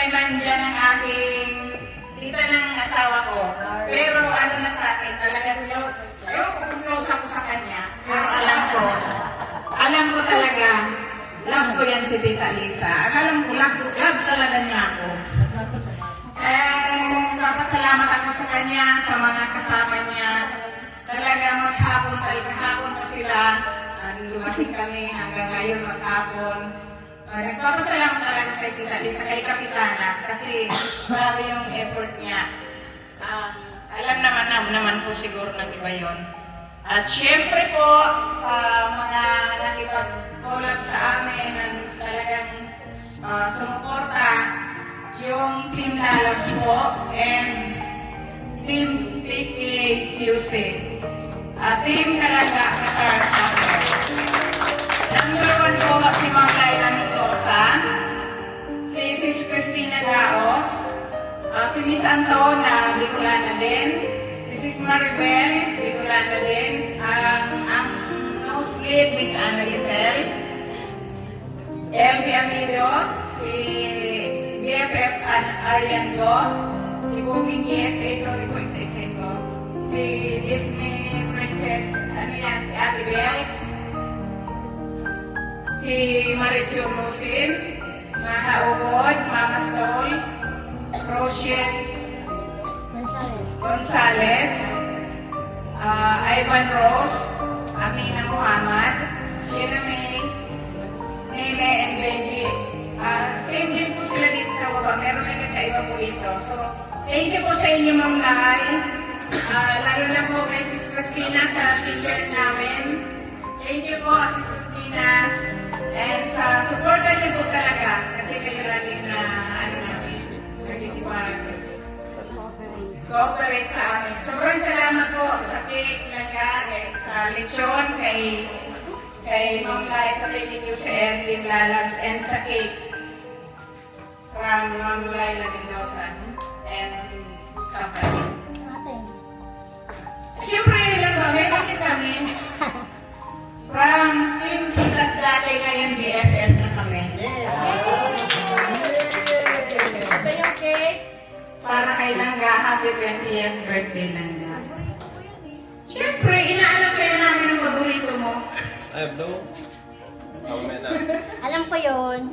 nandyan ang aking tita ng asawa ko. Pero ano na sa akin, talagang close. Ewan ko kung close ako sa kanya. Pero alam ko talaga, love ko yan si Tita Lisa. Alam ko, love talaga niya ako. Papasalamat ako sa kanya, sa mga kasama niya. Talagang maghapon pa sila. Lumating kami hanggang ngayon maghapon. Nagpapasalamat talaga kay Tita Lisa, kay Kapitana, kasi marami yung effort niya. Alam naman po siguro ng iba yon. At syempre po, sa mga nakipag-collab sa amin, na talagang sumuporta, yung Team Lalabs po, and Team TPQC. Team talaga, Qatar Chapter. Number 1 po si Ma'am Laila Mendoza, si Sis Cristina Daos, si Miss Antona, Bicolana din, si Sis Maribel, Bicolana din, ang house lead, Miss Ana Lisel, LB Amido, si BFF Ariando, si Buming ESA, sorry po, isa-isa ko, si Disney Princess, si Ate Bells, si Marichu Musin, Maha Ubod, Mama Stol, Rochelle Gonzales, Ivan Rose, Amina Muhammad, Sheila May, Nene and Benji. Same din po sila dito sa baba. Meron na nagkaiba po dito. So, thank you po sa inyo, Ma'am Lai. Lalo na po kay Sis Christina sa t-shirt namin. Thank you po, Sis Christina. And sa supportan niyo po talaga, kasi kayo lagi na, namin, cooperate sa amin. Sobrang salamat po sa cake sa lechon, kay Ma'am Lai, sa Thank You sa Team Lalabs, and sa cake from Ma'am Laila Mendoza and company. Siyempre, ilang ba? Meron kami from Team Kitas dati, ngayon BFF na kami. Ito yung cake para kay Langga. Happy 20th birthday, Langga. Siyempre, inaalam kayo namin ang paborito mo. I have no. Alam ko yun.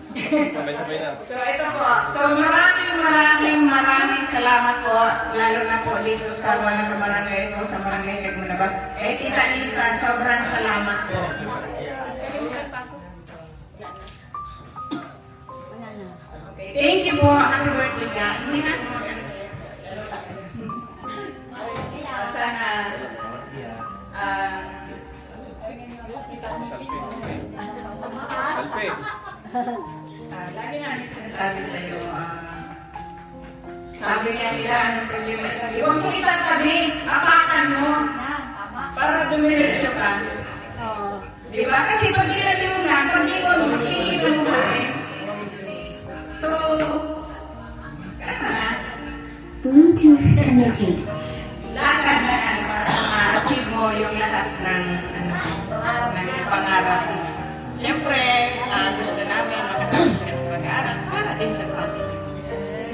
Sabay-sabay na. So, ito po. So, maraming salamat po. Lalo na po dito sa mga kabarangay ko, sa barangay Kagmuna ba. Kay Tita Lisa, sobrang salamat po. Okay, thank you po. Happy birthday ka. Hindi na po. Sana, Alpe. lagi namin sinasabi sa iyo, sabi nga nila, anong problema itabi? Huwag mo itatabi, apakan mo. Para dumiretso ka. Diba? Kasi pag ilabi mo lang, pag ikon mo, makikita mo pa rin. So, Bluetooth connected. lakad na para ma-achieve mo yung lahat ng pangarap mo. Siyempre, gusto namin makatapos ka ng pag-aaral para din sa family.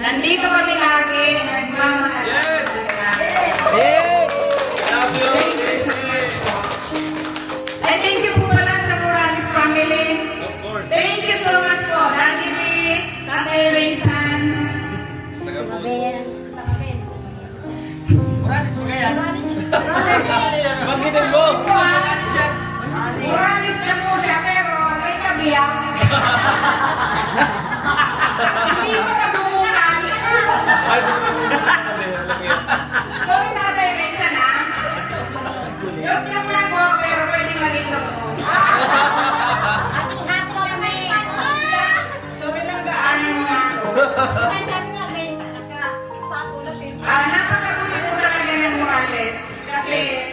Nandito kami lagi, nagmamahal. Yes! Yes! Love you! Thank you so much po. And thank you po pala sa Morales family. Of course. Thank you so much po. Lagi rin, Tatay Raysan. Taga-bus. Banggitin mo! Morales na po siya, pero may kabiyak. Hindi mo na bumukan. Sorry, Tatay Raysan, ha? Joke lang po, pero pwede maging totoo. Sorry lang, gaanan mo ako. Napakabuti po talaga ng Morales. Kasi,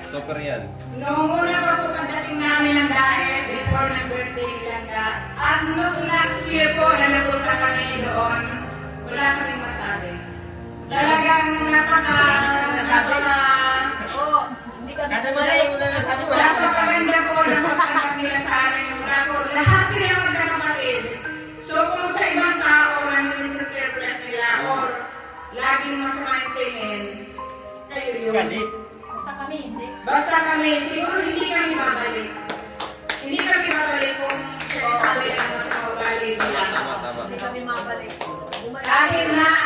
Super yan. noong una pa po pagdating namin ng diet, before ng birthday nila, at noong last year po na napunta kami doon, wala kami masabi. Talagang napakaganda po ng pagtanggap nila sa amin. Wala po, lahat sila magkakapatid. So kung sa ibang tao, nandun sa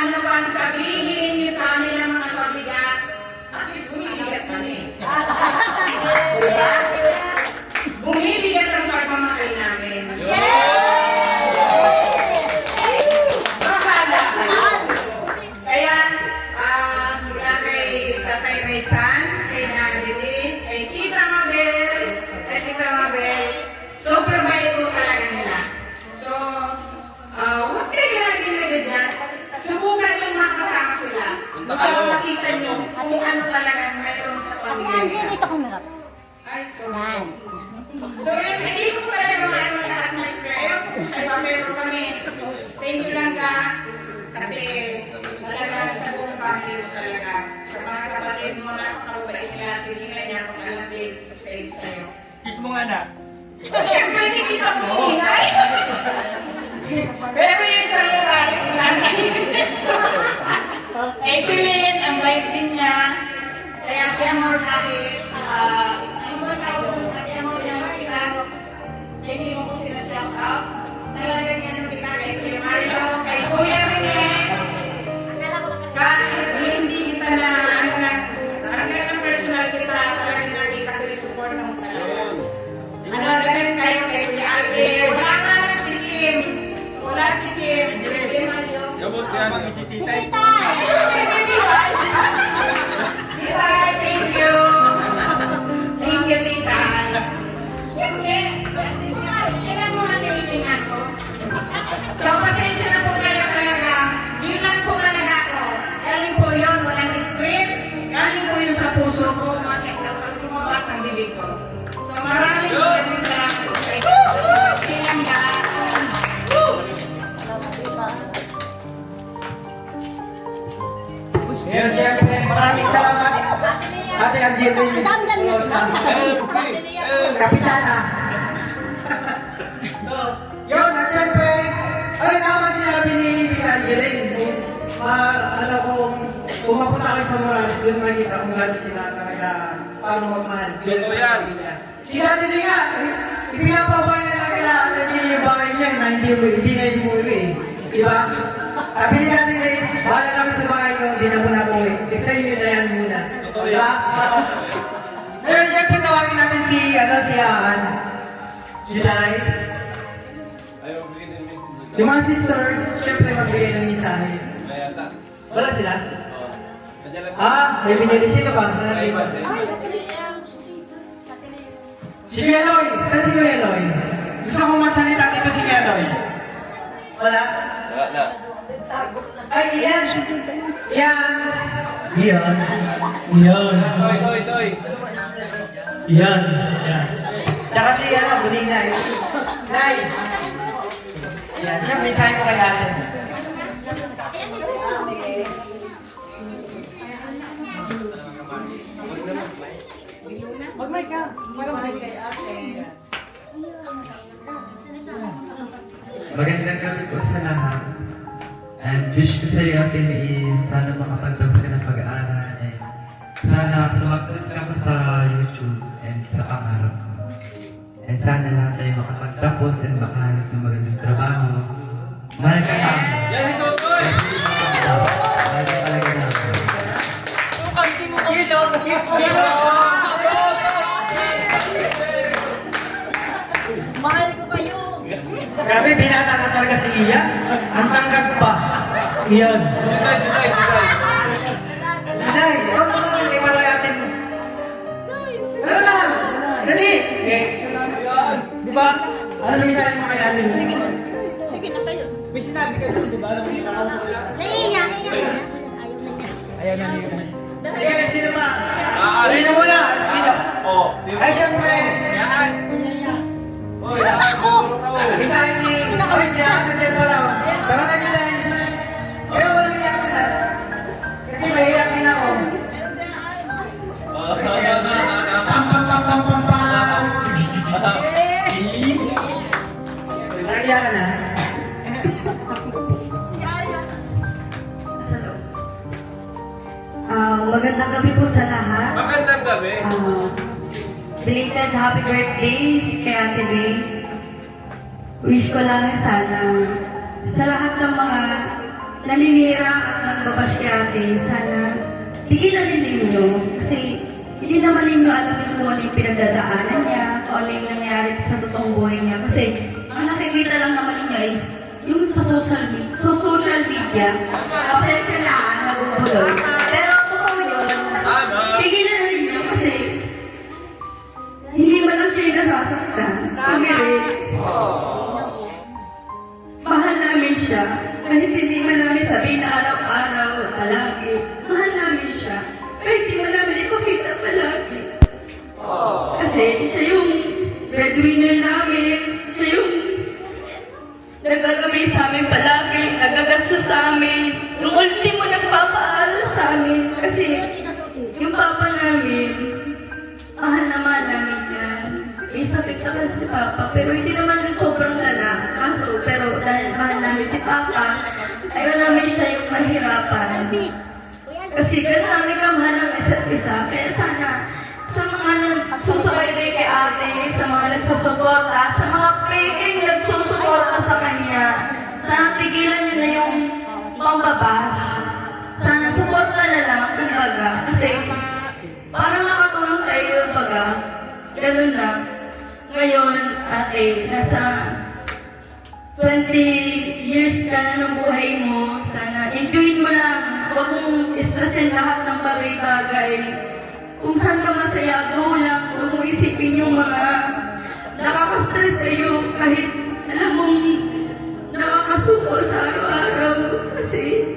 ano pang sabihin niyo sa amin ng mga pabigat, at least bumibigat kami. Diba? Bumibigat ang pagmamahal namin. Bahala kayo. Kaya, mula kay Tatay Raysan, kay Nalili, kay Tita Mabel, super bait po talaga nila. So, huwag kayo laging nag-adjust. Subukan yung makasama sila. Para makita nyo kung ano talaga mayroon sa pamilya nila. Dito kumirap. Ay, so, Yan. so yun, hindi ko talaga maano lahat ng experience. Kung sa iba meron kami, thank you lang ka. Kasi talaga sa buong pamilya talaga. Sa mga kapatid mo na kapabait nila, sige nila niya kung alam din sa'yo. Kiss mo nga na. Siyempre, hindi isa mo hinay. Pero yung isang lalaki sa nanay. So, excellent, ang bait din niya. Kaya Amor kahit, ano ba tawag mo? Amor niya makita. Hindi mo ko sila shout out. Talaga niya naman kita kay Kuya Mario, kay Kuya Rene. Kahit hindi kita na, ano na, hanggang ng personal kita, talaga nakita ko yung support mo talaga. Ano, the best kayo kay Kuya Alvin. Wala nga lang si Kim. Wala si Kim. Si Kim Mario. Yabot si ano. Tita! Tita, thank you. Thank you, Tita. Siyempre, siya lang muna tinitingnan ko. So, pasensya na po kayo talaga. Yun lang po talaga ako. Galing po yun, walang script. Galing po yun sa puso ko, mga sa pag lumabas ang bibig ko. So, maraming salamat po sa inyo. Silang lahat. Salamat, tita. Ngayon, siyempre, maraming salamat. Ate Angeline. Ang damdam niya siya. Kapitana. So, yun, at siyempre, ay naman sinabi ni Angeline. Ano kung mapunta kayo sa Morales, doon makikita kung gano'n sila talaga paano magmahal. Totoo yan. Sila din nga, ipinapabay na lang kila Angeline yung bahay niya na hindi na umuwi. Diba? Sabi ni Angeline, bahala kami sa bahay ko, hindi na muna umuwi. Kasi yun na yan muna. Totoo Diba? yan. Ngayon, siyempre, tawagin natin si July. Ayaw, bigyan din yung message. Yung mga sisters, siyempre, magbigay ng mensahe. May ata. Wala sila? Oo. Nandiyan lang si- May binili sino ba? May iba siya. Si Kuya Loy! Saan si Kuya Loy? Gusto kong magsalita dito si Kuya Loy. Wala? Wala na. Ay, iyan! Iyan! Iyan! Iyan! Toy. Iyan! Iyan! Tsaka si Buninay. Nay! Iyan, siya, mensahe ko kay ate. Magandang gabi po sa lahat. And wish ko sa iyo, Ate May, sana makapagtapos ka ng pag-aaral and sana sumakses ka pa sa YouTube and sa pangarap mo. And sana lahat tayo makapagtapos and makahanap ng magandang trabaho. Mahal ka namin. Yan si Totoy! Mahal ka talaga namin. Mahal ko kayo. Grabe, binata na talaga si Iyan. Ang tangkad pa. Iyan. Totoy. Nay, ikaw naman, kay Malayatin mo. Tara na! Dali! Di ba? Ano mensahe mo kay ate mo? Sige na tayo. May sinabi ka doon, di ba? Naiiyak na niya. Ayaw na niya. Sige, sino ba? Sino muna? Sino? Oh. Ay, siyempre! Oy, siguro ka. Mensahe ni... Ay, si ate din pala. Tara na kita. Pero walang iyak na. Kasi may iyak din ako. Pam, pam, pam, pam, pam, pam. Naiyak ka na? Sa loob. Magandang gabi po sa lahat. Magandang gabi. Belated happy birthdays kay Ate May. Wish ko lang sana sa lahat ng mga naninira at nagbabash kay ate, sana tigilan din ninyo. Kasi hindi naman ninyo alam yung kung ano yung pinagdadaanan niya, kung ano yung nangyari sa totoong buhay niya. Kasi ang nakikita lang naman ninyo is yung sa social media. Pasensya na, nabubulol. Pero totoo yun. Tigilan na ninyo kasi hindi man lang siya yung nasasaktan. Kami rin. Mahal namin siya. Kahit hindi man namin sabihin na araw-araw, palagi. Mahal namin siya. Kahit hindi man namin ipakita palagi. Kasi siya yung breadwinner namin. Siya yung nagagawin sa amin palagi, nagagastos sa amin. Yung ultimo nagpapaaral sa amin. Kasi yung papa namin, mahal naman namin yan. Eh, sakit naman si Papa, pero hindi naman yung sobrang lala. Kaso, pero dahil mahal namin si Papa, ayaw namin siya yung mahirapan. Kasi gano'n namin kamahal ang isa't isa. Kaya sana, sa mga nagsusubaybay kay ate, sa mga nagsusuporta, at sa mga peking nagsusuporta sa kanya, sana tigilan nyo na yung pambabash. Sana suporta na lang, kumbaga. Kasi, parang nakatulong tayo, baga. Ganun na. Ngayon, ate, nasa 20 years ka na ng buhay mo. Sana, enjoyin mo lang. Huwag mong stressin lahat ng bagay-bagay. Kung saan ka masaya, go lang. Huwag mong isipin yung mga nakaka-stress sa'yo. Kahit alam mong nakakasuko sa araw-araw. Kasi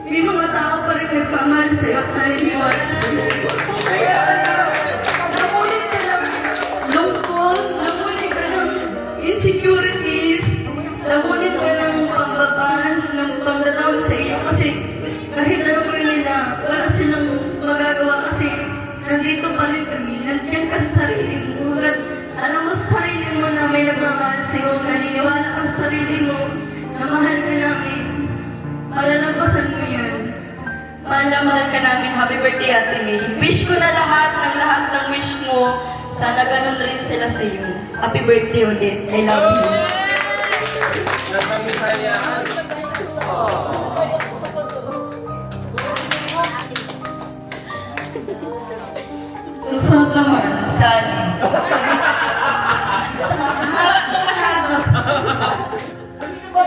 may mga tao pa rin nagpamahal sa'yo at naniniwala sa'yo. Kaya namulit ka ng lungkot, namulit ka ng insecurities, namulit ka ng pambabash, ng pangdadaon sa iyo. Kasi kahit ano ko nila, wala silang magagawa kasi nandito pa rin kami. Nandiyan ka sa sarili mo. At alam mo sa sarili mo na may nagmamahal sa'yo, naniniwala ka sa sarili mo na mahal ka namin. Malalampasan mo yan. Mahal na mahal ka namin. Happy birthday, Ate May. Wish ko na lahat ng wish mo. Sana ganun rin sila sa iyo. Happy birthday ulit. I love you. Nasa misayaan. Susunod naman, Sally.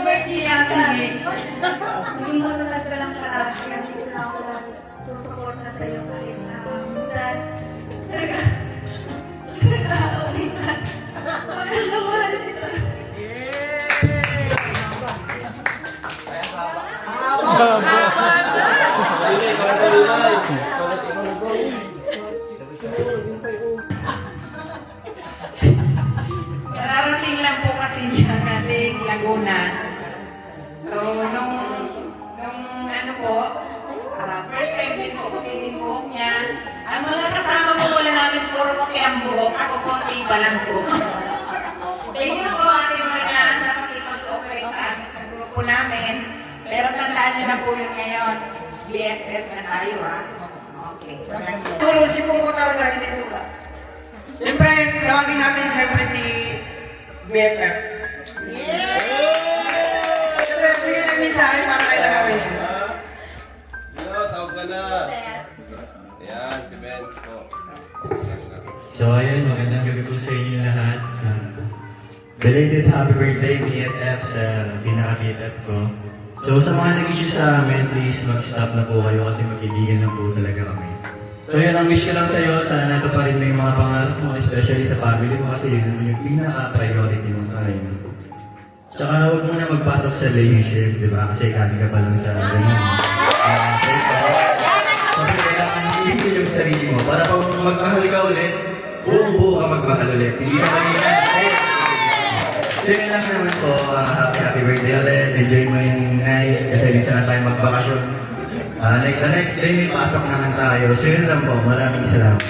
Birthday Ate May. Hindi mo naman ka lang parang kaya dito na ako lang susuport na sa'yo kahit na minsan nag-aulitan. Mahal na mahal kita. Dalilay, parang dalilay. Kararating lang po kasi niya galing Laguna. So, nung ano po, first time din po puti buhok niya. Ang mga kasama po wala namin puro puti ang buhok. Ako konti pa lang po. Thank you po Ate Marna sa pakipag-cooperate sa amin sa grupo namin. Pero tandaan niyo na po yun ngayon. BFF na tayo Okay. Tulo, si Puro talaga, hindi Puro. Siyempre, tawagin natin siyempre si BFF. Siyempre, bigyan ng mensahe para kay Lagarin. Yo, tawag ka na. Ayan, si Ben po. So ayun, magandang gabi po sa inyo lahat. Belated happy birthday BFF sa pinaka-BFF ko. So sa mga nag-issue sa amin, please mag-stop na po kayo kasi magkaibigan lang po talaga kami. So yun, ang wish ko lang sa'yo, sana ito pa rin may mga pangarap mo, especially sa family mo kasi yun naman yung pinaka-priority mo sa ngayon. Tsaka huwag mo na magpasok sa relationship, di ba? Kasi galing ka pa lang sa ganyan. So kailangan i-feel yung sarili mo para pag magmahal ka ulit, buong-buo ka magmahal ulit. Hindi na kanina. So yun lang naman po, happy birthday ulit. Enjoy mo yung night kasi minsan na tayo magbakasyon. The next day may pasok naman tayo. So yun lang po, maraming salamat.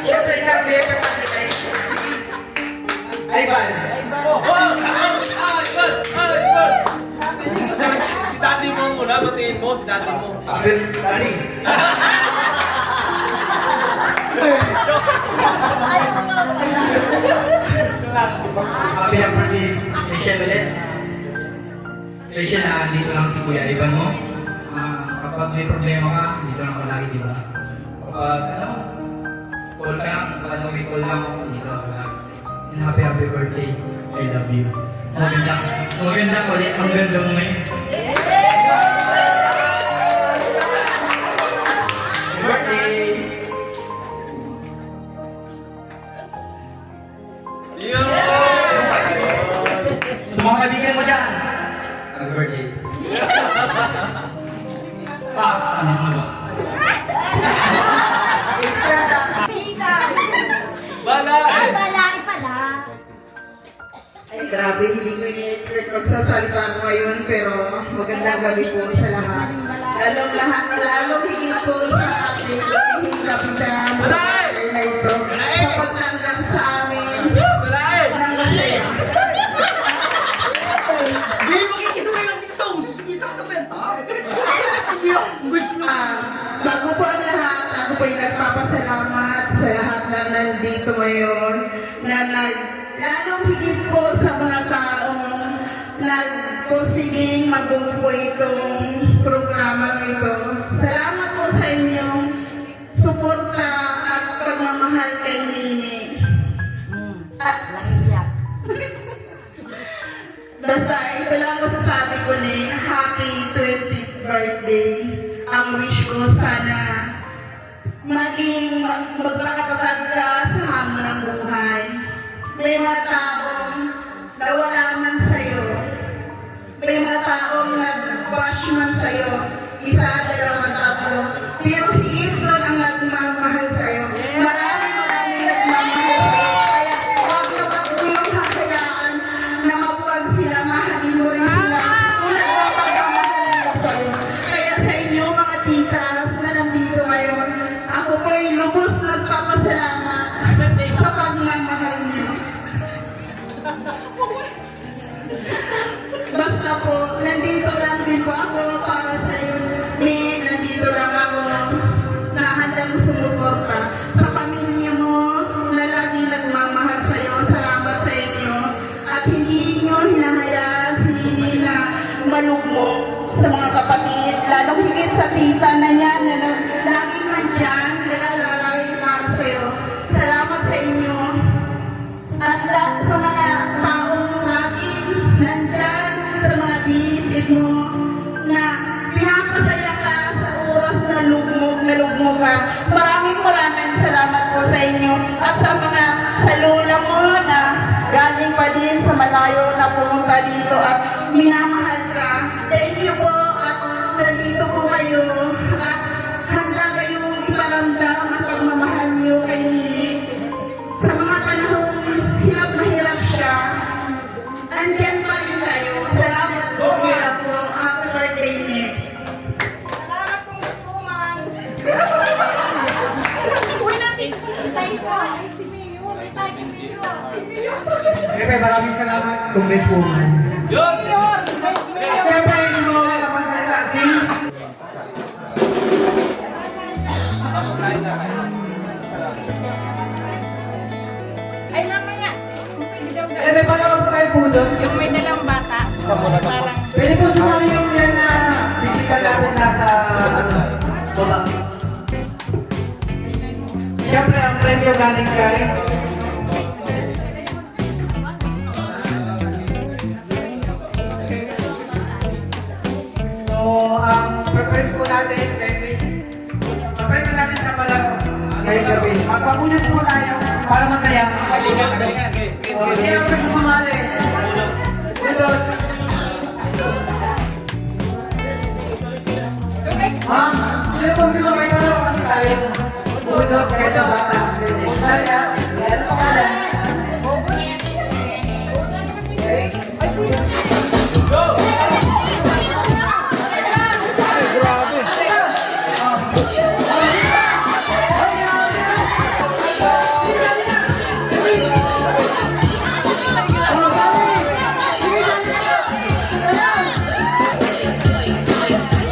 Siyempre, isang BFF kasi kay Ivan. Si daddy mo muna, batiin mo, si daddy mo. Dali. Happy birthday, Rachel ulit. Rachel, dito lang si Kuya Ivan mo. Kapag may problema ka, dito lang ako lagi, di ba? Kapag, call ka lang, kapag may call lang ako, dito ako lagi. And happy birthday. I love you. Maganda ulit. Ang ganda mo ngayon. Happy birthday! Yun! Sa mga kaibigan mo dyan, happy birthday. Ano ba? Balay pala. Ay, grabe, hindi ko ini-expect magsasalita mo ngayon, pero magandang gabi po sa lahat. Lalong higit po sa ating lahing kapitan sa bagay na ito, sa pagtanggap sa amin ng masaya. Bago po ang lahat, ako po yung nagpapasalamat sa lahat na nandito ngayon, na lalong higit po sa mga taong nagpursiging mabuo po itong programa ito. Salamat po sa inyong suporta at pagmamahal kay Nini. At basta ito lang masasabi ko ni happy 20th birthday. Ang wish ko sana maging magpakatatag ka sa hamon ng buhay. May mga taong nawala man sa'yo. May mga taong nag-bash man sa'yo. Isa, dalawa, tatlo. Pero higit doon ang nagmamahal sa'yo. Maraming nagmamahal sa'yo. Kaya huwag na yung hakayaan na mabuwag sila. Mahalin mo rin sila. Tulad ng pagmamahal nila sa'yo. Kaya sa inyo mga titas na nandito ngayon, ako po'y lubos nagpapasalamat sa pagmamahal niyo. Basta po, nandito lang din po ako para sa iyo. Nandito lang ako na handang sumuporta sa pamilya mo na lagi nagmamahal sa iyo. Salamat sa inyo. At hindi nyo hinahayaan si Nini na malugmok sa mga kapatid. Lalong higit sa tita na yan na laging nandyan, nag-aalalay para sa iyo. Salamat sa inyo. At sa mga taong laging nandyan, sa mga bibig mo, na pinapasaya ka sa oras na lugmok ka. Maraming salamat po sa inyo. At sa lola mo na galing pa din sa malayo na pumunta dito at minamahal ka. Thank you po at nandito po kayo at handa kayong iparamdam ang pagmamahal niyo kay Nini. Sa mga panahong hirap na hirap siya, andyan pa rin kayo. Salamat po. Happy birthday, Nick. Salamat pong suman. Uy, natin tayo ko. Si Mayo. May tayo si Mayo. Siyempre, maraming salamat, Congresswoman. Yun! Mayor. Vice At Mayor. siyempre, hindi mo napasalita si... Ay, mamaya. Eh, may pagkaroon po tayo pudot. Yung may dalang bata. Parang Pwede po sumali yung yan na physical natin nasa baba. Siyempre, ang premyo galing kay... So, ang preference po natin kay Miss, preference natin sa palaro ngayong gabi. Magpapunas po tayo para masaya. O, sino ang gusto sumali? Budots. Ma'am, sino pong gusto may palaro kasi tayo? Budots, kahit sa bata. Sali na. Ano pangalan?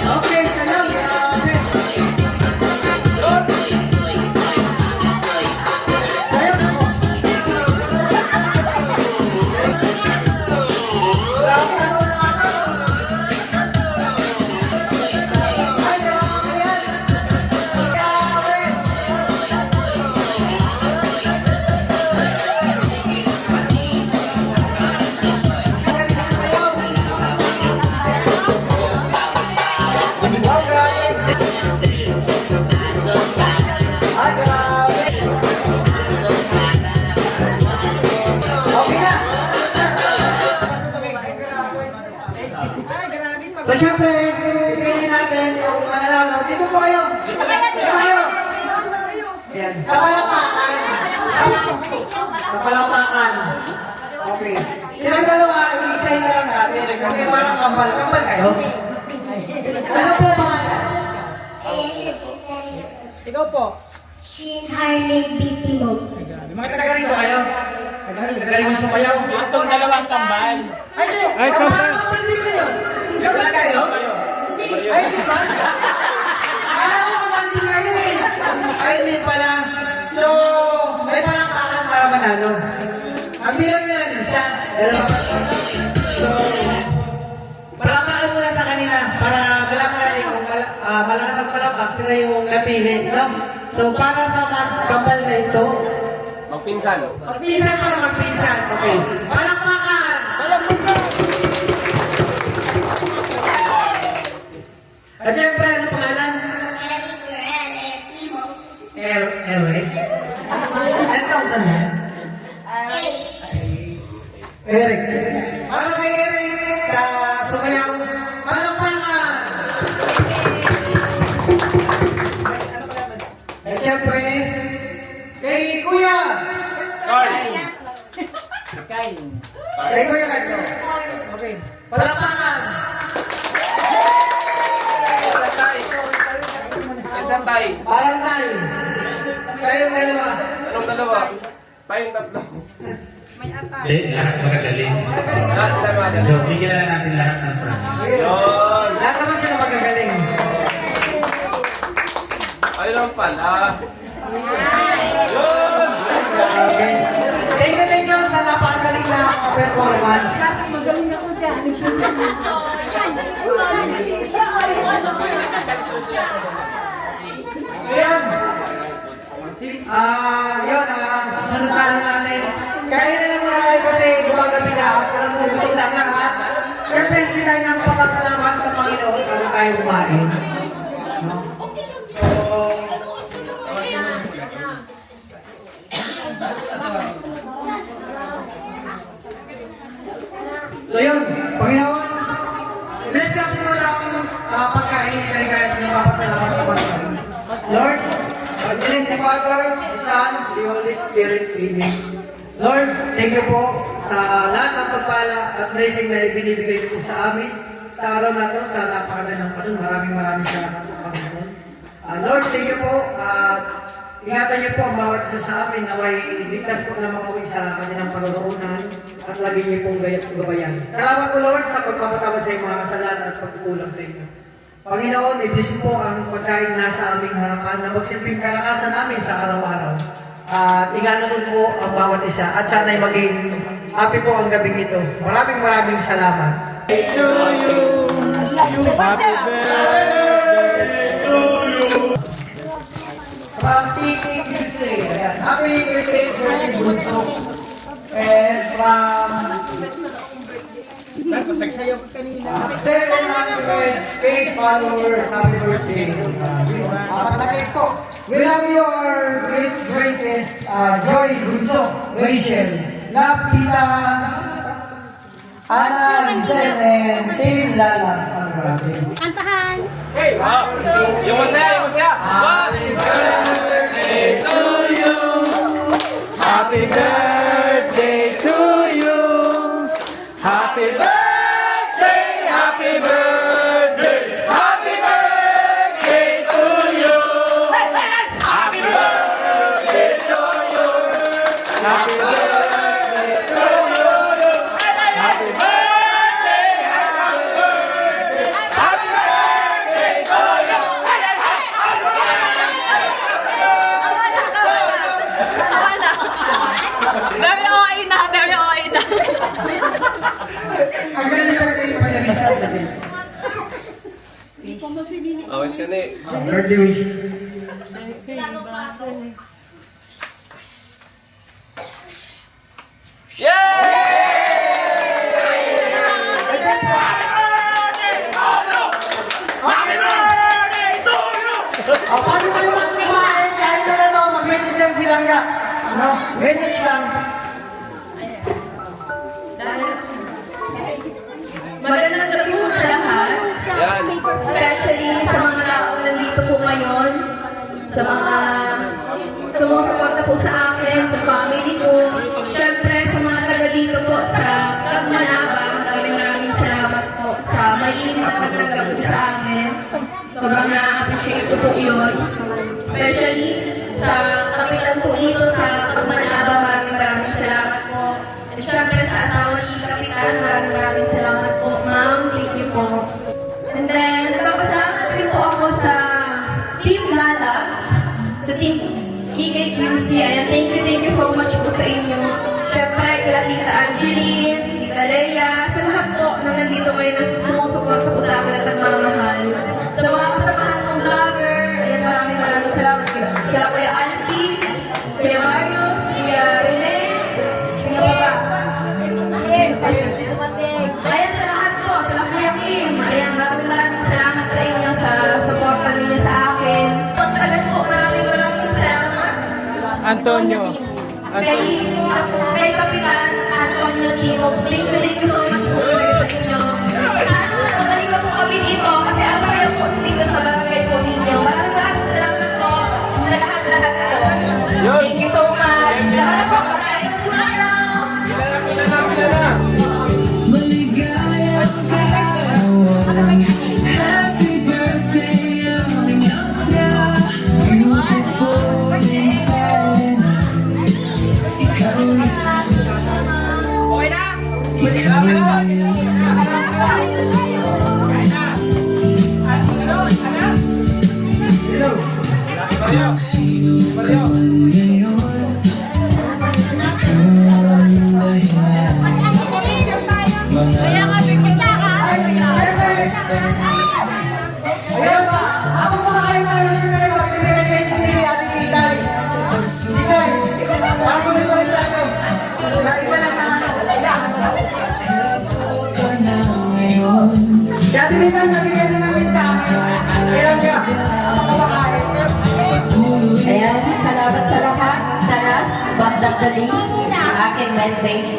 Okay, salam. So, syempre, pipiliin natin yung mananalo. Dito po kayo. Dito kayo. Ayan. Sa palapakan. Sa palapakan. Okay. Silang dalawa, iisahin na lang natin. Kasi parang kambal. Kambal kayo? Ano po pangalan? Ikaw po. Shin Harley Bitimog. Mga taga rito kayo? Taga rito sumayaw? Itong dalawang kambal. Ay, di. Ay, kambal din kayo. Ikaw pala kayo? Ay, di ba? Kala ko kambal din kayo eh. Ay, hindi pala. So, may palakpakan para manalo. Ang bilang nyo lang isa. Dalawa. So, palakpakan muna sa kanila para malaman natin kung malakas ang palakpak, sila yung napili. No? So, para sa kambal na ito, Magpinsan. magpinsan pa na magpinsan. Okay. Palakpakan! At syempre, ano pangalan? Eric. Ano taong ka na? Eric. Para kay Eric sa sumayaw, palakpakan! At syempre, kay Kuya! Kay Kuya Carlo. Okay. Palakpakan! Isang tayo. Parang tayo. Kayong dalawa. Anong dalawa? Tayong tatlo. Lahat magagaling. Lahat sila mga So, bigyan na lang natin lahat ng promise. Yun. Lahat naman sila magagaling. Ayun lang pala. Yun. Okay. Thank you sa napakagaling na performance. Ayan. Susunod na lang natin. Kaya na lang muna tayo kasi gumagabi na. Alam mo, gusto lang lahat. Siyempre, hindi tayo ng pasasalamat sa Panginoon bago tayo kumain. No? So yun, Panginoon, bless natin mo lang pagkain kaya nagpapasalamat sa Panginoon. Lord, in the name of the Father, the Son, the Holy Spirit, Amen. Lord, thank you po sa lahat ng pagpala at blessing na ibinibigay po sa amin sa araw na to, sa napakagandang panahon. Maraming salamat po, Panginoon. Lord, thank you po at ingatan niyo po ang bawat isa sa amin na may ligtas po na makauwi sa kanilang paroroonan at lagi niyo pong gabayan. Salamat po, Lord, sa pagpapatawad sa iyong mga kasalanan at pagkukulang sa inyo. Panginoon, i-bless po ang pagkain na sa aming harapan na magsilbing kalakasan namin sa araw-araw. At ingatan po ang bawat isa at sana'y maging happy po ang gabing ito. Maraming salamat. From Tiki Guse, ayan. Happy birthday, Bunso. And from 700 followers, happy birthday. Apat na kayo po. We love your greatest Joy Bunso, Rachel. Love Tita Ana, Giselle, and Team Lala. Sabi marami. Kantahan! Hey, yung masaya. Happy birthday to you. Happy birthday to you. Happy birthday, happy birthday, happy birthday to you. Happy birthday to you. Happy birthday to you. Happy birthday, happy birthday, happy birthday to you. Very OA na, very OA na. Ang galing kasi yung panyanisa sa akin. Awit ka na eh. Birthday wish. Paano kayo magkumain? Kahit na lang ako, mag-message lang silang ka. No? Message lang. Magandang gabi po sa lahat. Ayan. Especially sa mga tao nandito po ngayon, sa mga sumusuporta po sa akin, sa family ko, syempre sa mga taga dito po sa Pagmanaba, maraming salamat po sa mainit na pagtanggap po sa amin. Sobrang na-appreciate ko po yun. Especially sa kapitan po dito sa Pagmanaba, maraming salamat po. At syempre sa asawa ni Kapitan, maraming salamat po, ma'am. Thank you po. And then, nagpapasalamat rin po ako sa Team Lalas, sa Team EKQC. Ayan, thank you so much po sa inyo. Siyempre, kila Tita Angeline, Tita Leia, sa lahat po na nandito kayo na sumusuporta po sa akin at nagmamahal. Sa mga kasamahan kong vlogger, ayan, maraming salamat kayo. Sila Kuya Alki, Kuya Marius, Kuya Rene, sino pa ba? Ayan, sa lahat po, sa Kuya Kim, ayan, maraming salamat sa inyo sa suporta ninyo sa akin. Sa lahat po, maraming salamat. Antonio. Kay Kapitan Antonio Timo, thank you so much po talaga sa inyo. Magaling na po kami dito kasi ako kayo po dito sa barangay po ninyo. Maraming salamat po sa lahat po. Thank you so much. Lahat na po, pagkain po na lang. Kung sino ka man ngayon, ikaw ang dahilan. Mga Ayun pa, ako mga kayo ngayon yung magbibigay kayo sa sili at ikay. Ikay, parang kung dito rin tayo. Iba lang na ano. ka na ngayon. Kaya tinitan, nabigyan din namin sa akin. Kailan ka? Ako kumakain. Ayan, salamat sa lahat. Talas, Bagdad Dalis, aking message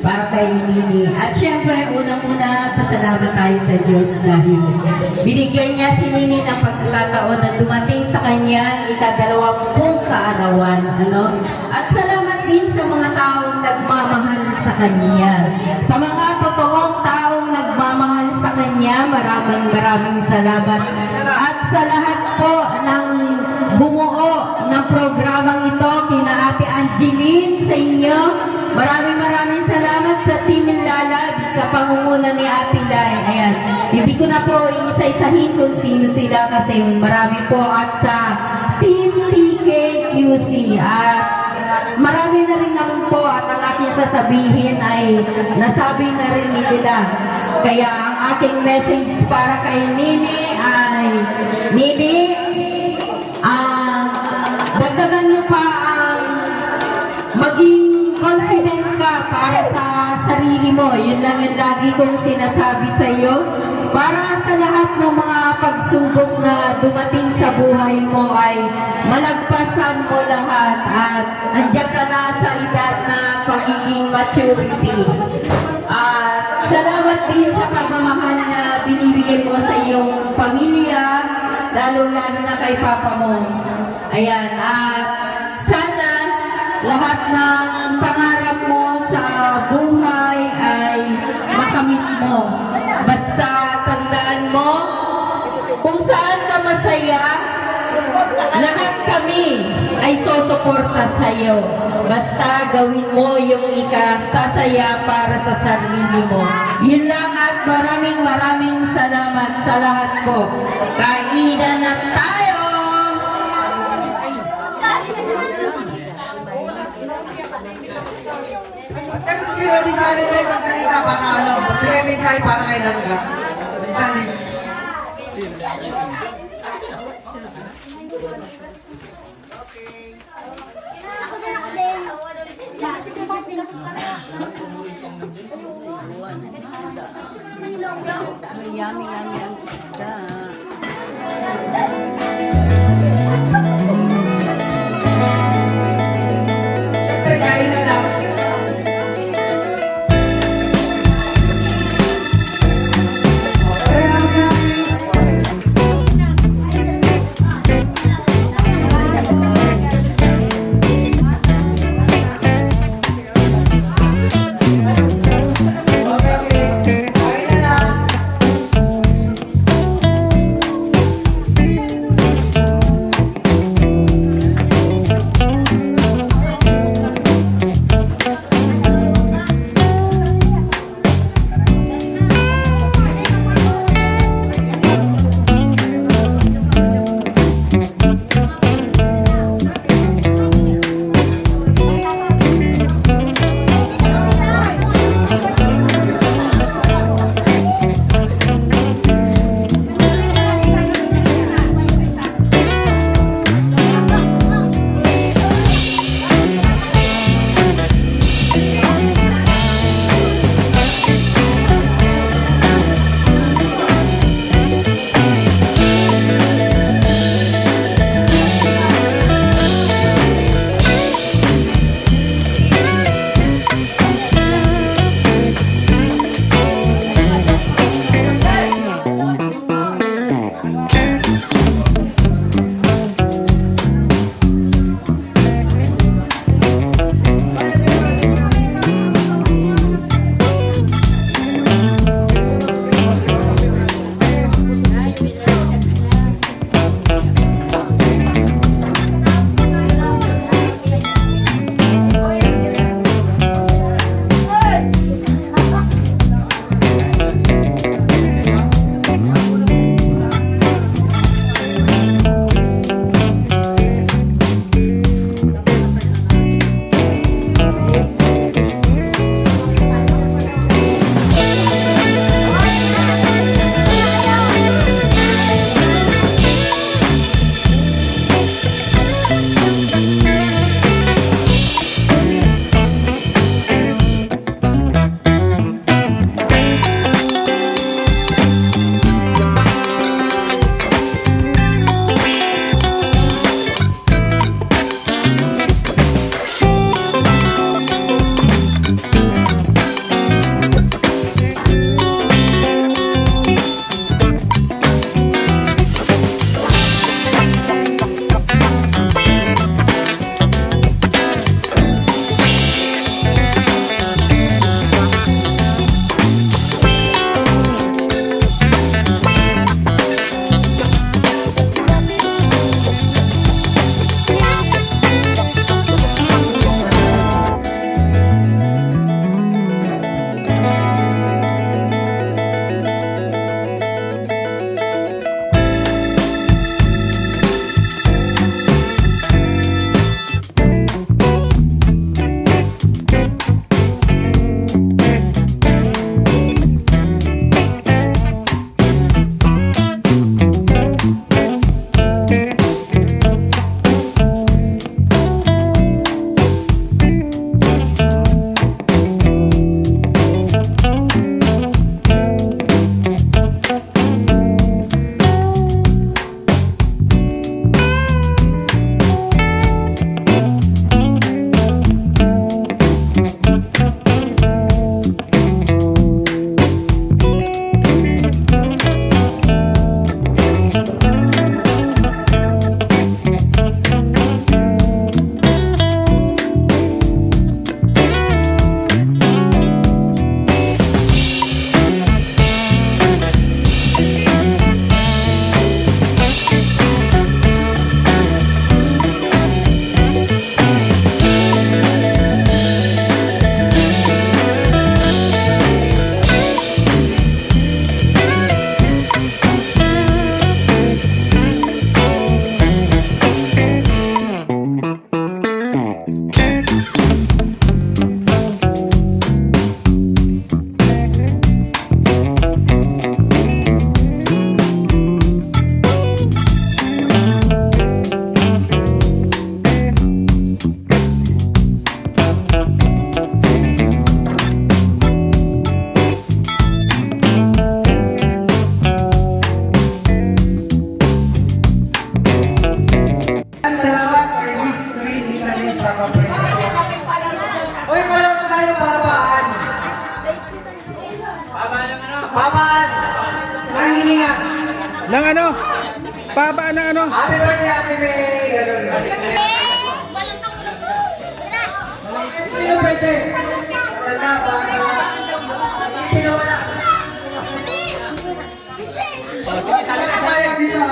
para kay Nini. At syempre, unang-una, pasalamat tayo sa Diyos dahil binigyan niya si Nini ng pagkakataon na dumating sa kanya ika-20 kaarawan. Ano? At salamat din sa mga taong nagmamahal sa kanya. Sa mga totoong taong nagmamahal sa kanya, maraming salamat. At sa lahat po ng bumuo ng programang ito, kina Ate Angeline, sa inyo, maraming salamat sa Team Lalab sa pangunguna ni Ate Lai. Ayan, hindi ko na po iisa-isahin kung sino sila kasi marami po, at sa Team TKQC. At marami na rin naman po, at ang aking sasabihin ay nasabi na rin nila. Kaya ang aking message para kay Nini ay, Nini, dagdagan mo pa ang maging confident ka para sa sarili mo. Yun lang yung lagi kong sinasabi sa iyo. Para sa lahat ng mga pagsubok na dumating sa buhay mo ay malagpasan mo lahat at andiyan ka na sa edad na pagiging maturity. At salamat din sa pagmamahal na binibigay mo sa iyong pamilya, lalo-lalo na kay Papa mo. Ayan, at sana lahat ng pangarap mo sa buhay ay makamit mo. Basta tandaan mo, kung saan ka masaya, lahat kami ay susuporta sa iyo. Basta gawin mo yung ikasasaya para sa sarili mo. Yun lang, at maraming salamat sa lahat po. Kainan na tayo! Sino di sana rin magsalita para ano? Bigay mensahe para kay Langga. Di sana. Yummy ang isda. Siyempre, kain na lang. Kaya Salamat kay Miss Rini Canes sa kapatid. Uy, wala na tayo babaan. Babaan. Ang hininga. Nang ano? Paba ng ano? Happy birthday, Ate May. Ganun. Sino pwede? Wala pa. Sino wala? Sayang dito.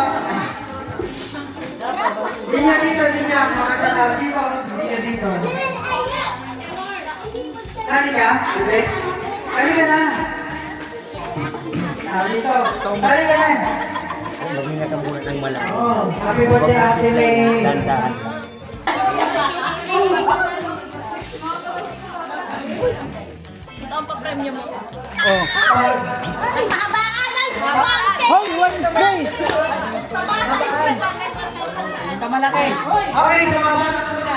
Di niya dito, di niya. Makasasabi dito. Di niya dito. Sali ka? Hindi. Sali ka na. Dito. Sali ka na. Lumingat ang buhay ng malaki. Oh, happy birthday, Ate May. Dandaan. Ito ang pa-premyo mo. Oh. Nagpahabaan ng habang. Hoy, one day! Sa batay. Kamalaki. Okay, sa mga bata muna.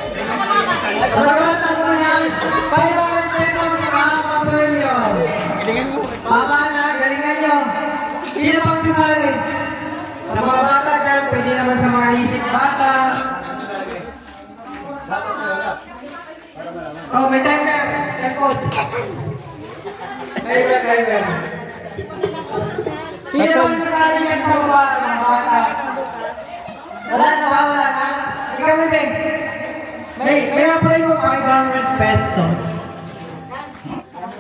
Sa mga bata muna, 500 pesos sa kakapremyo. Galingan mo. Baba na, galingan nyo. Sino pang sasali? Sa mga bata dyan, pwede naman sa mga isip bata. Oh, may timer. Cellphone. Timer. Sino pang sasali yan sa mga bata? Wala na ba? Wala na? Ikaw, May na-play mo 500 pesos.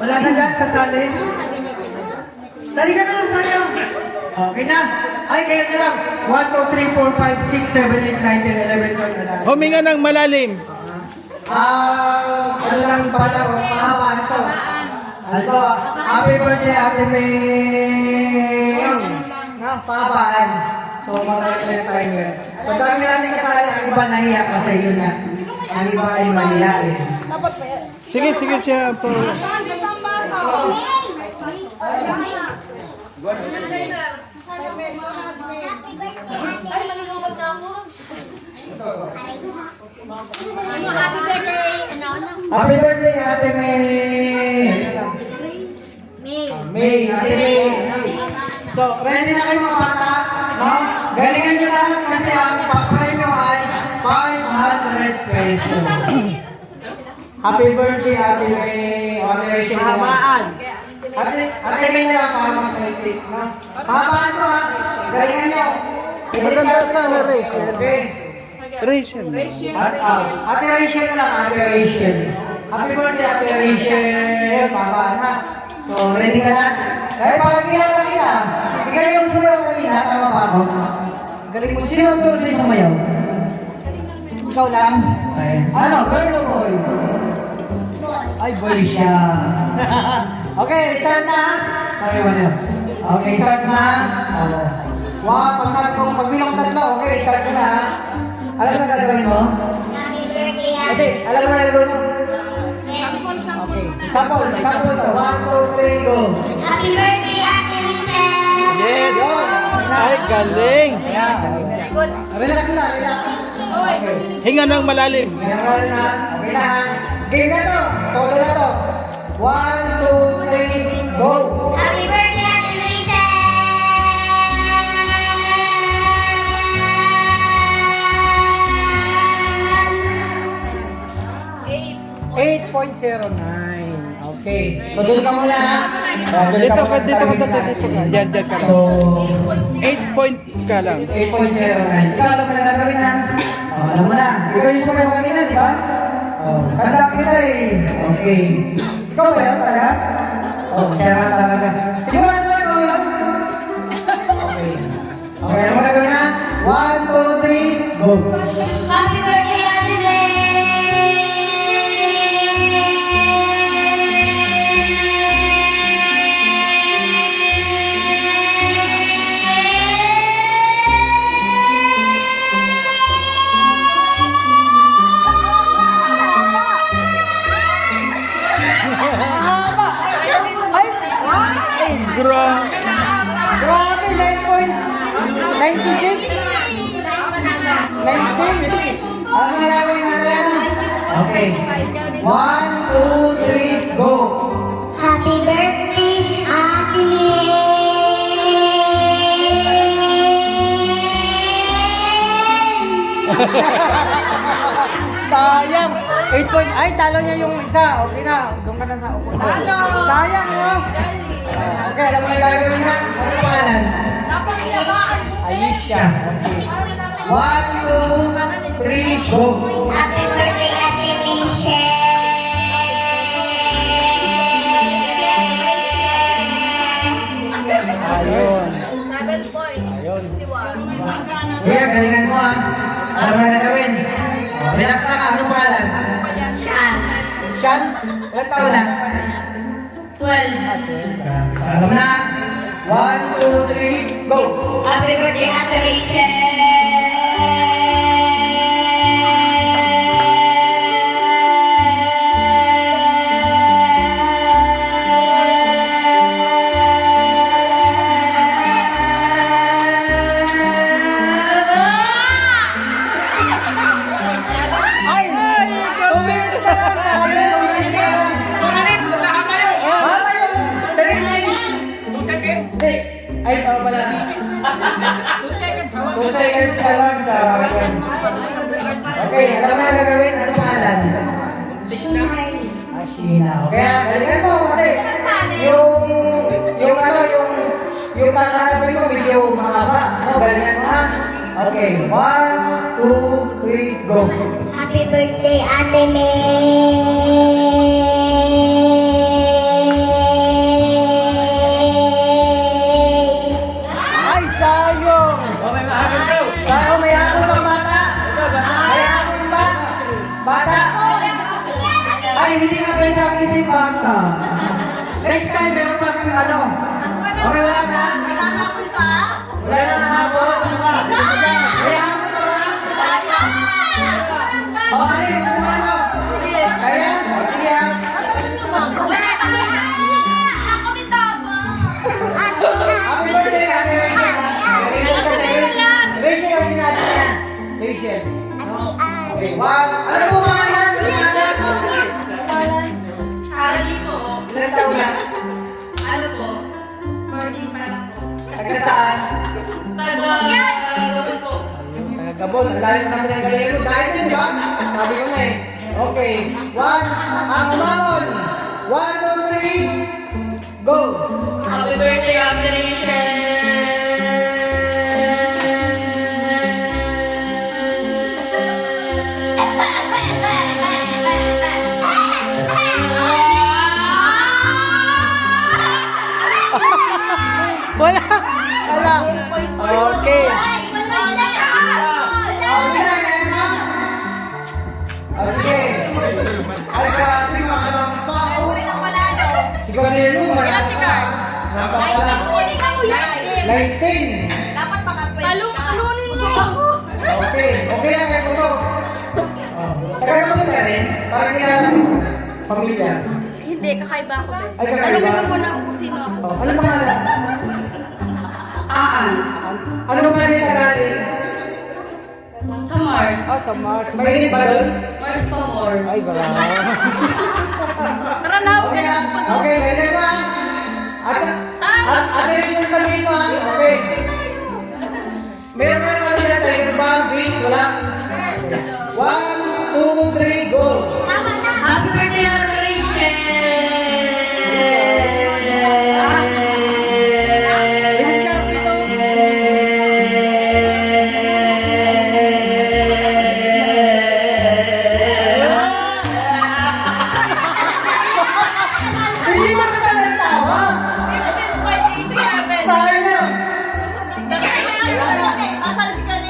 Wala na dyan, sasali. Sali ka na, sayang. Okay na. Ay, kaya na lang. 1, 2, 3, 4, 5, 6, 7, 8, 9, 10, 11, 12 na lang. Huminga ng malalim. Ano lang pala, mahaba ito. Ito, happy birthday, Ate May. Pahabaan. So, mga timer. So, dami natin kasali. Ang iba nahiya kasi yun na. Ang iba ay mahihain. Sige siya po. Happy birthday. Happy birthday, Ate May. May, Ate May. So, ready na kayo mga bata? No? Galingan nyo lahat kasi ang pa-premyo ay 500 pesos. Happy birthday, Ate May. Ate Rachel. Mahabaan. Ate May na lang para mas magsik. No? Mahabaan to ha. Galingan nyo. Maganda ka na, Rachel. Okay. Rachel. Ate Rachel na lang, Ate Rachel. Happy birthday, Ate Rachel. Mahabaan ha. So, ready ka na? Kaya parang kilala kita. Ikaw yung sumayaw kanina, tama ba ako? Galing mo. Sino ang turo sa'yo sumayaw? Ikaw lang? Ay. Ano, girl o boy? Ay, boy siya. Okay, start na. Okay, wala. Okay, start na. Wow, pagsabi ko, pagbilang ko tatlo. Okay, start ko na. Alam mo na gagawin mo? Happy birthday. Ate, alam mo na gagawin mo? Okay, sample to. 1, 2, 3, go. Happy birthday, Ate Rachel. Yes! Ay, galing! Relax na, relax. Okay. Hinga ng malalim. Meron na. Okay na. Game na to. Todo na to. 1, 2, 3, go. Happy birthday, Ate Rachel. 8.09. Okay. So, doon ka muna. Dito ka. Yan ka lang. So, 8 point ka lang. 8.09. Ikaw, alam mo na gagawin na. Alam mo na. Ikaw yung sumayaw kanina, di ba? Kanda kita eh. Okay. Ikaw ba yun talaga? Siya nga talaga. Sigurado ba ikaw yun? Okay. Okay, alam mo na gagawin na? 1, 2, 3, go. Happy birthday, Ate May. Grabe. Grabe, 9.96. 19. Ano gagawin natin? Okay. 1, 2, 3, go! Happy birthday, Ate Sayang! 8 point. Ay, talo niya yung isa. Okay na. Doon ka na sa upo. Sayang, no? Okay, alam mo na gagawin na. Ano pangalan? Alicia. Okay. 1, 2, 3, go! Happy birthday, Ate Ayun. Ayun. Kuya, galingan mo ah. Ano mo na gagawin? Relax na ka. Ano pangalan? Sean. Ilan taon na? 12. Alam na. 1, 2, 3, go! Happy birthday, Ate Ay! 2 minutes na lang! 2 minutes! Punta kayo! Ha? 2 seconds? Ay, tama pala. 2 seconds ka lang sa... Okay, alam mo na gagawin? Ano pangalan? Ashina. Kaya, galingan mo kasi yung kakaharapin mo video mahaba. Ano, galingan mo ha? Okay, 1, 2, 3, go! Happy birthday, Ate Ay, sayong! O, may mahabol daw. Sayong, may habol ng bata. May habol ba? Bata? Ay, hindi ka pwede mag-isip bata. Next time, meron pa ano? Okay, wala na? Wala na habol. May habol pa ba? O, alis, ano? Kaya? O, sige ha. Happy birthday, Ate Rachel. Rachel ang sinabi niya. Rachel. Okay, 1. Ano po pangalan? Charlie po. Ilan taon na? Ano po? 14 pa lang po. Taga saan? Taga-gawin po. Taga Gabon. Ang layo namin ng galing ko. Dahil yun, di ba? Sabi ko na eh. Okay. 1. Ang umamon. 1, 2, 3. Go! Happy birthday, Ate Wala! Wala! Okay. Sige. Ay, grabe, makalamba. Sigurado mo, makalamba. Napakala. 19. Talunin mo ako. Okay. Okay lang kayo gusto. Taga-gabon ka rin? Parang kilala mo. Pamilya. Hindi, kakaiba ako. Ay, kakaiba. Tanungin mo muna ako kung sino ako. Ano pangalan? Ano ba rin tagalin? Sa Mars. Sa Mars. Mainit ba doon? Mars pa more. Ay, wala. Tara na, Okay na. Okay, ganyan ba? At yung sabihin mo ha? Okay. Meron ka naman sila tayo ba? Beach, wala? 1, 2, 3, go! Happy birthday, Ate Hindi ba ka sa tawa? Sayang!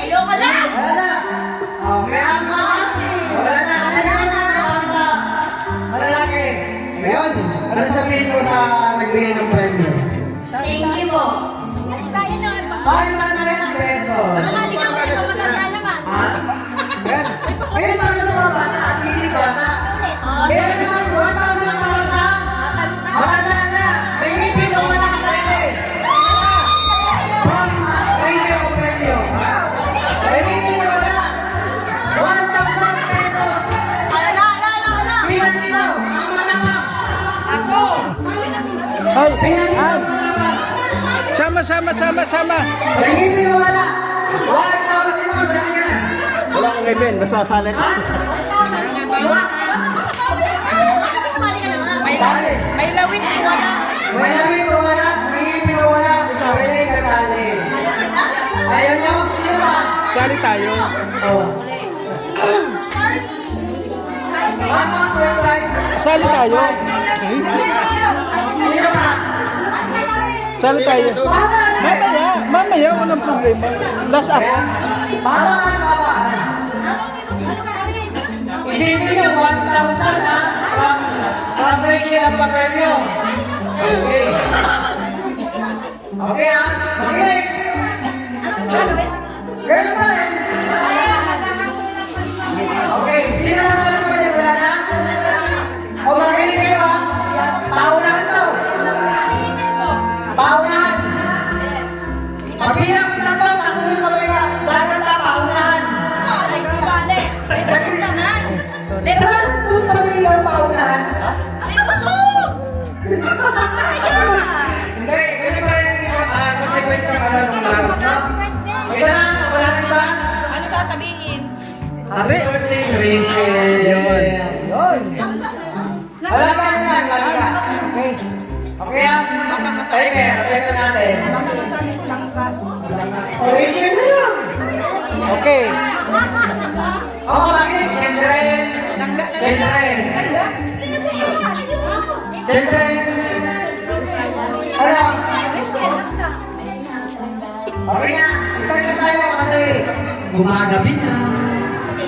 Ayoko na! Wala na! Okay, wala na! Wala na! Wala na! Sa malalaki! Ngayon, Ay, Pinanito sama. Naging pinawala. 1,000 mo sa kanya. Wala akong ngipin, basta salit. Sali. May lawit ko wala. May namin pinawala. Naging pinawala. Pwede kasali. Ayaw niyo? Sino ba? Sali tayo. Oh. Ano ang sweat light? Sali tayo. Sino ba? Sali tayo. Mamaya, walang problema. Last up. Bawaan. Isipin niyo, 1,000 ha? From Rachel ang papremyo. Okay. Okay ha? Makinig. Ganun ba rin? Okay. Sino sa salat mo niya? Wala na? O makinig kayo ha? Paunahan to. Paunahan. Mabilang kita to. Tanggulong sa mga. Dapat na paunahan. Saan kung sa mga paunahan? Hindi. Ganun ba rin yung consequence ng ano ng mga. Ito na. Wala na iba? Ano sasabihin? Happy birthday, Rachel! Yun! Wala ka na lang, lagi ka. Okay. Okay ah? Timer, ito natin. Rachel na lang. Okay. Ako makinig, Children. Ano? Okay na, isa na tayo kasi gumagabi na.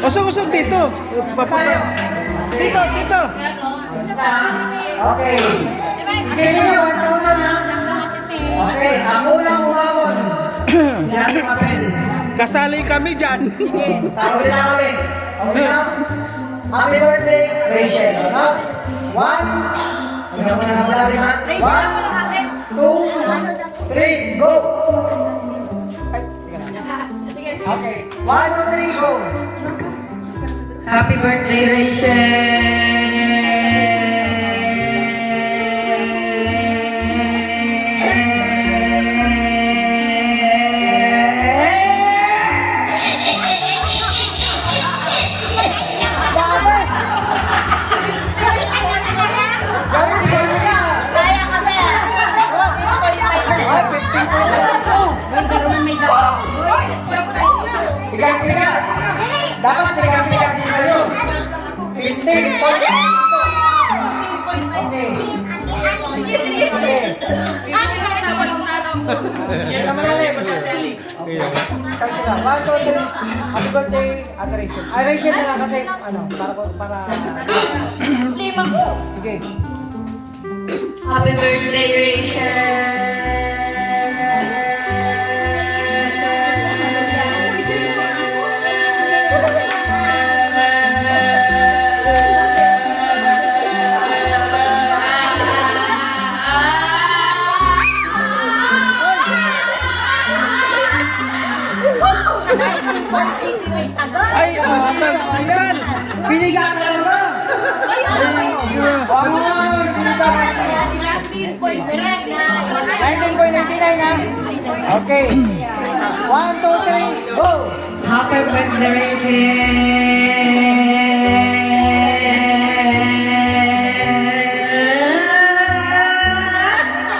Usog dito. Papayo. Dito. Okay. Sino yung 1,000 na? Okay, ako lang umabot. Si Ate Mabel. Kasali kami dyan. Sahuli na kami. Okay na? Happy birthday, Rachel. Ano? 1. Hindi mo na naman ha? 1, 2, 3, go! Okay. 1, 2, 3, go! Happy birthday, Bigat. Dapat bigat din sa'yo. 15 points. Okay. Sige. Ano yung nawalang nalang mo? Naman natin. Start na. 1, 2, 3. Happy birthday, Ate Rachel. Ay, Rachel na lang kasi, para... Lima ko. Sige. Happy birthday, Rachel. Ay, tagal. Pinigaan ka na ba? Wag mo naman, pinigaan. 19.99 na. Okay. 1, 2, 3, go! Happy birthday,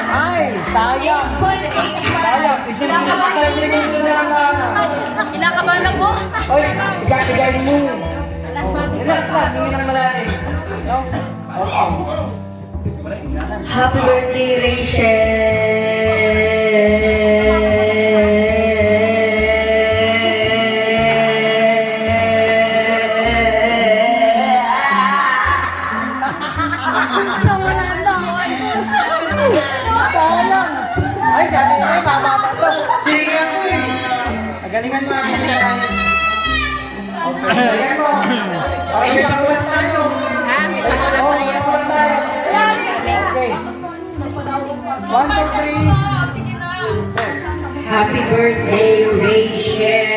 Ay, sayang. Sayang. Isang segundo na lang sana. Kinakabahan ako. Oy, bigay mo. Relax lang, hindi nang malalim. No? Okay. Happy birthday, Sayang. Ay, sabi niya, bababa to. Sige ako eh. Magalingan mo ang galingan. Okay, galingan mo. Okay, may pangulang tayo. May pangulang tayo. Okay. 1, 2, 3. Happy birthday, Rachel.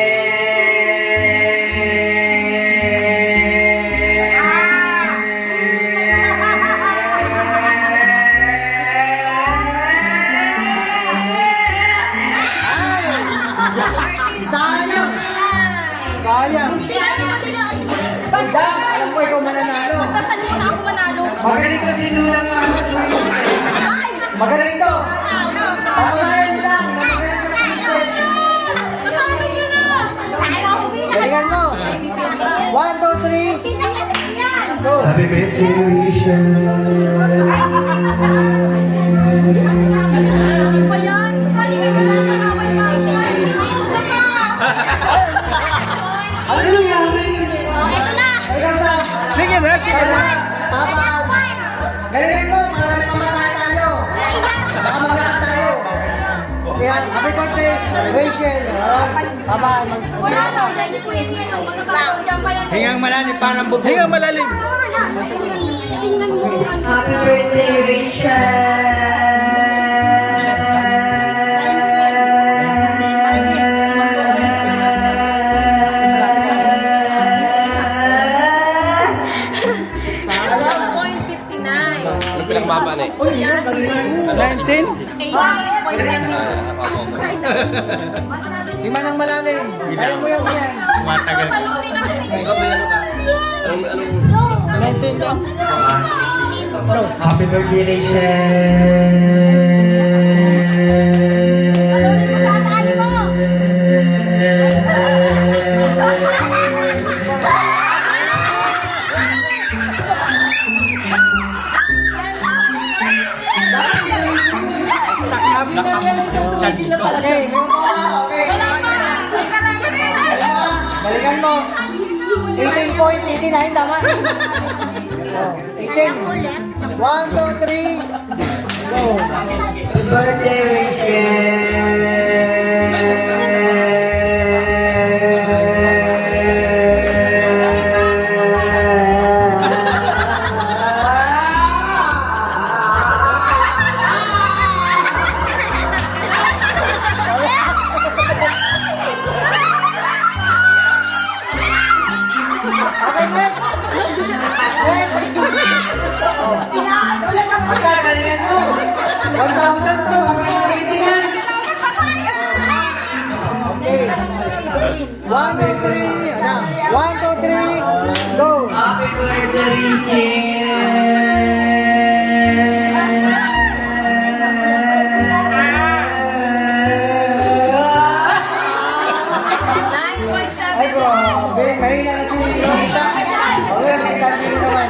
Dam, alam ko ikaw mananalo. Pagdasal mo na ako manalo. Magaling kasi doon ang suwisi. Ay! Magaling to. Patunayan mo lang. Nakakain nyo na! Galingan mo. 1, 2, 3. Go. Happy birthday, Rachel. Ano ba yan? Ano nangyari? Ito na! Ikaw sa... Sige na, sige na. Galingan mo. Maraming pamasa tayo. Baka magkaka tayo. Kaya, happy birthday, Rachel. Tama. Wala to, dahil si Kuya yan, magkakaroon dyan pa yan. Hingang malalim, parang bubong. Hingang malalim. Happy birthday, Ano pinagbaba na eh? 19? Lima ng malalim. Kaya mo yan. Matagal. Talunin ako ni Anong 19 daw. Happy birthday, Rachel. Sa tali mo! Okay, okay. Wala pa! Teka lang, Balikan mo. 18.89, tama? Oh, 18. 1, 2, 3. Go. birthday, Okay, next. Next. Magkagalingan mo. 1,000 to. Magkagalingan. Okay. 1, 2, 3. Ano? 1, 2, 3. Go. Happy birthday, Rachel. Ay, grabe. Mahina na si Rita. Okay, si Tati naman.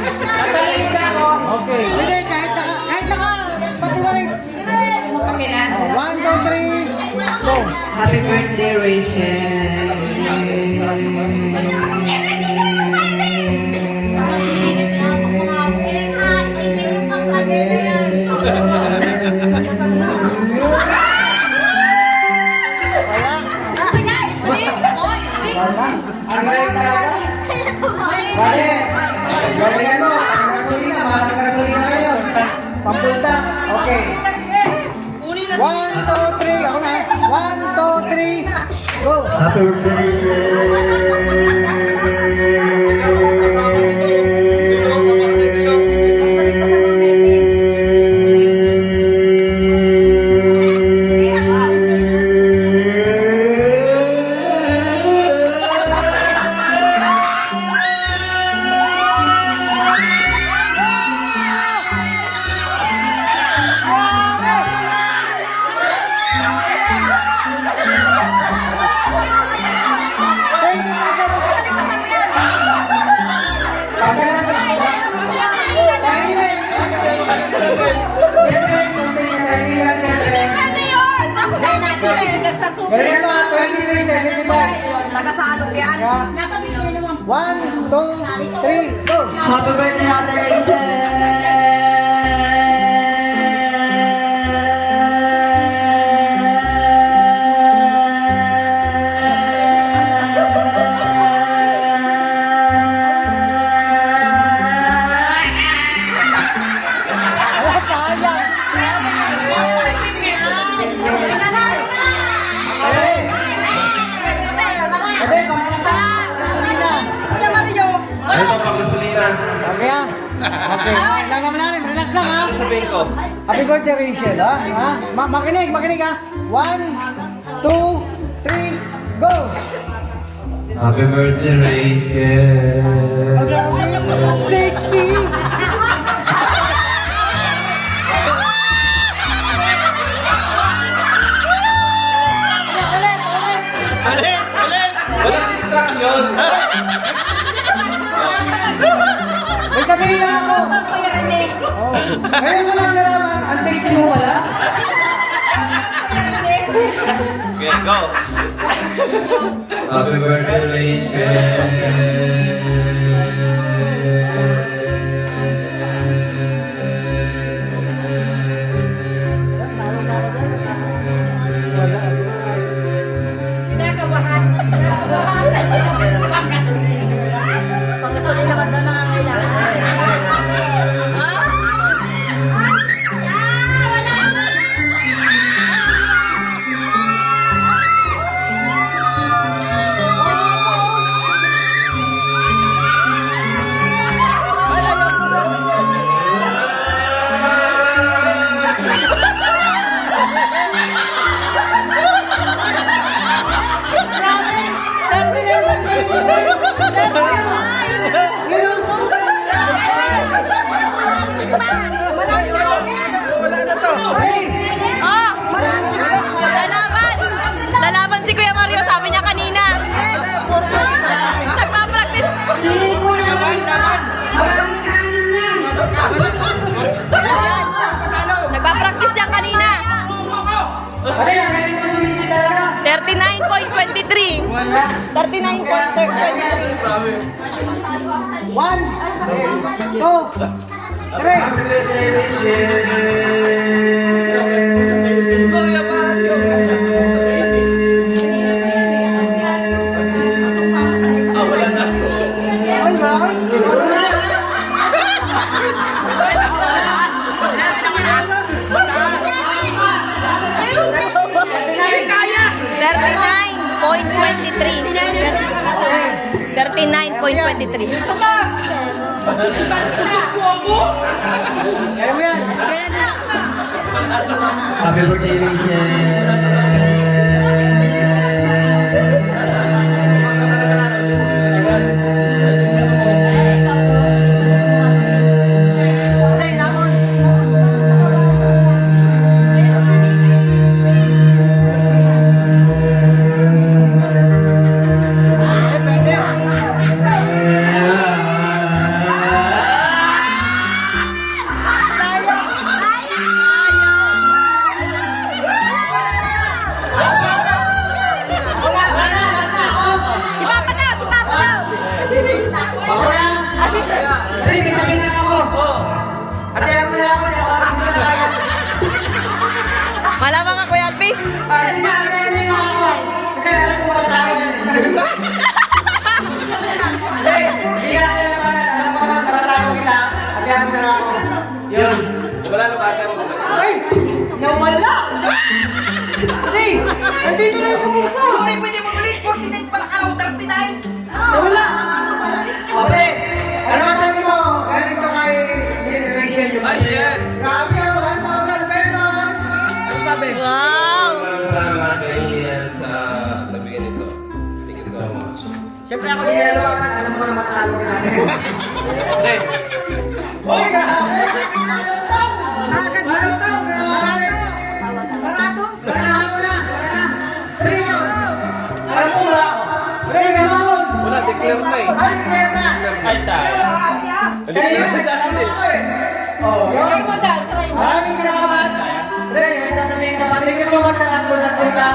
Okay. Hindi, kahit naka, patiwarin. Okay na. 1, 2, 3. Go. Happy birthday, Rachel. Wala. Wala. Ang galing talaga. Bale. Galingan mo. Ang gasolina. Mahal ang gasolina ngayon. Pampulta. Okay. 1, 2, 3. Ako na. 1, 2, 3. Go. Happy birthday, Pwede yun! Ako na nasa sa tubig. Galingan mo. 23, 75. Nakasalog yan. Yeah. Nasa bigyan naman. 1, 2, 3. Go. Happy birthday, Ate Wala, sayang. Ate, pamunta. Gasolina. Ito pang gasolina. Okay ah. Okay. Lang naman namin. Relax lang ha. Sabihin ko. Happy birthday, Rachel, ha? Ha? Makinig ha? 1, 2, 3, go! Happy birthday, Rachel. Sexy! Walang distraction. May sabihin na ako. Ngayon ko lang nalaman, ang sexy mo pala. Okay, go. Happy birthday, Rachel. Panggasolina naman daw nangangailangan. Lalaban si Kuya Mario, sabi niya kanina. Nagpa-practice. Nagpa-practice yan kanina. Ay, ang galing mo sumisip talaga. 39.23. 39.23. 1, 2, 3. Happy birthday, Happy birthday, Malamang nga, Kuya Alpi. Hindi na ako. Kasi alam ko matatalo yan. Hindi ka na naman. Alam ko naman, matatalo kita. At yan mo na ako. Yun. Wala nung kata mo. Ay! Nawala! Kasi, nandito na yung sa bulsa. Sorry, pwede mo ulit. 49 para ka lang 39. Nawala! Ate, ano masabi mo? Galing ka kay Rachel yung Ay, yes. Grabe ang 1,000 pesos! Ano sabi? Wow! Maraming salamat kay Ian sa nabigyan nito. Thank you so much. Siyempre ako di nalawakan. Alam ko na matatalo kita. Hey. Hoy, grabe! Agad mo lang tao, grabe! Barato? Barato na! Rio! Alam mo ba? Rio, gamamon! Wala, declare na eh. Ay, declare na! Ay, sayang. Kanina pa sa akin eh. Oh, yun. Maraming salamat. Ray, may sasabihin ka pa. Thank you so much sa lahat po na punta.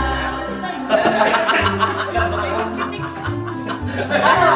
Ano?